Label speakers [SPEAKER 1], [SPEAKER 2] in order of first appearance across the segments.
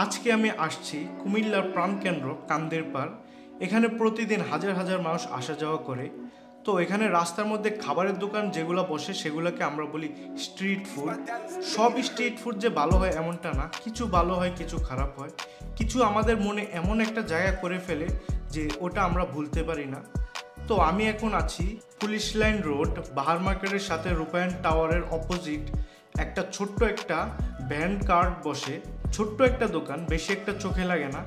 [SPEAKER 1] আজকে আমি আসছি কুমিল্লার প্রাণকেন্দ্র কান্দেরপাড়। এখানে প্রতিদিন হাজার হাজার মানুষ আসা যাওয়া করে। তো এখানে রাস্তার মধ্যে খাবারের দোকান যেগুলো বসে সেগুলোকে আমরা বলি স্ট্রিট ফুড। সব স্ট্রিট ফুড যে ভালো হয় এমনটা না, কিছু ভালো হয় কিছু খারাপ হয়, কিছু আমাদের মনে এমন একটা জায়গা করে ফেলে যে ওটা আমরা ভুলতে পারি না। তো আমি এখন আছি পুলিশ লাইন রোড বাহার মার্কেটের সাথে রূপায়ণ টাওয়ারের অপোজিট একটা ছোট্ট একটা ভ্যান কার্ট বসে, ছোট্ট একটা দোকান, বেশি একটা চোখে লাগে না।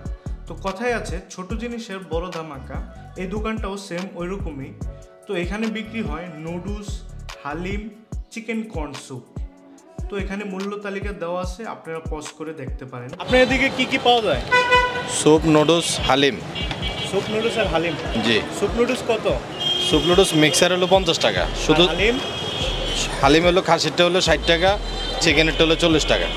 [SPEAKER 1] তো কথায় আছে ছোট জিনিসের বড় ধামাকা, এই দোকানটাও সেম ওই রকমই। তো এখানে বিক্রি হয় noodles, haleem, chicken corn soup. তো এখানে মূল্য তালিকা দেওয়া আছে, আপনারা পজ করে দেখতে পারেন। আপনার এদিকে কি কি পাওয়া যায়?
[SPEAKER 2] Soup, noodles, haleem.
[SPEAKER 1] Soup noodles আর হালিম?
[SPEAKER 2] জি।
[SPEAKER 1] স্যুপ নুডলস কত?
[SPEAKER 2] স্যুপ নুডলস মিক্সার হলো 50 টাকা শুধু।
[SPEAKER 1] হালিম?
[SPEAKER 2] হালিম হলো খাসিরটা হলো 60 টাকা, চিকেনেরটা হলো 40 টাকা।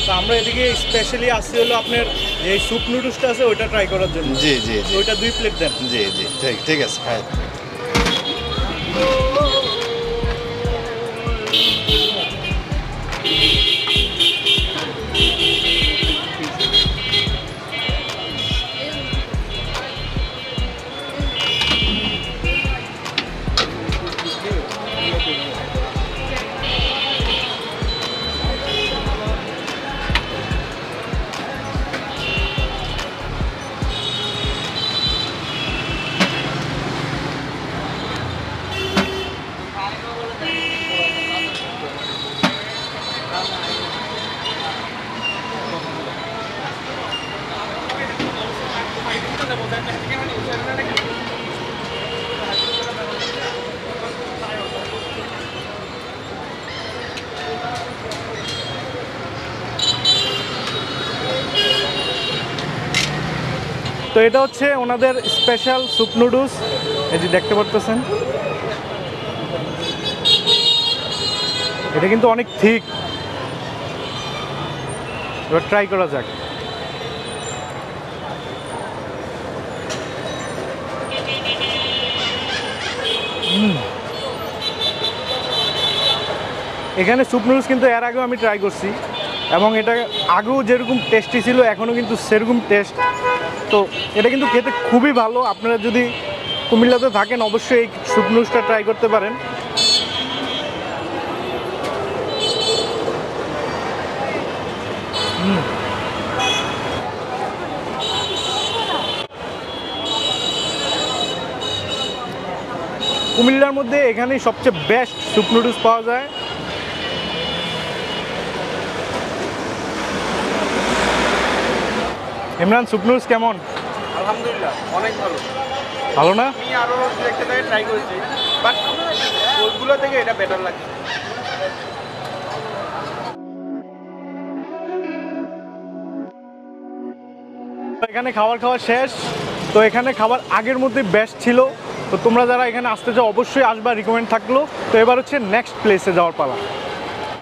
[SPEAKER 1] তো আমরা এদিকে স্পেশালি আসছি হলো আপনার যে স্যুপ নুডলসটা আছে ওইটা ট্রাই করার জন্য।
[SPEAKER 2] জি জি জি।
[SPEAKER 1] ওইটা 2 প্লেট দেন।
[SPEAKER 2] জি জি, ঠিক আছে। হ্যাঁ।
[SPEAKER 1] তো এটা হচ্ছে ওনাদের স্পেশাল স্যুপ নুডলস, এই যে দেখতে পারতেছেন। এটা কিন্তু অনেক থিক, এবার ট্রাই করা যাক। এখানে স্যুপ নুডলস কিন্তু এর আগেও আমি ট্রাই করছি এবং এটা আগেও যেরকম টেস্টি ছিল এখনও কিন্তু সেরকম টেস্ট। তো এটা কিন্তু খেতে খুবই ভালো। আপনারা যদি কুমিল্লাতে থাকেন অবশ্যই এই স্যুপ নুডলসটা ট্রাই করতে পারেন। কুমিল্লার মধ্যে এখানেই সবচেয়ে বেস্ট স্যুপ নুডলস পাওয়া যায়। ইমরান, স্যুপ নুডলস কেমন?
[SPEAKER 3] আলহামদুলিল্লাহ অনেক ভালো।
[SPEAKER 1] ভালো না?
[SPEAKER 3] আমি আরও একটা জায়গায় ট্রাই করেছি, বাট ওইগুলো থেকে এটা বেটার লাগছে।
[SPEAKER 1] এখানে খাওয়া শেষ। তো এখানে খাবার আগের মধ্যে বেস্ট ছিল। তো তোমরা যারা এখানে আসতে চাও অবশ্যই আসবা, রিকমেন্ড থাকলো। তো এবার হচ্ছে নেক্সট প্লেসে যাওয়ার পালা।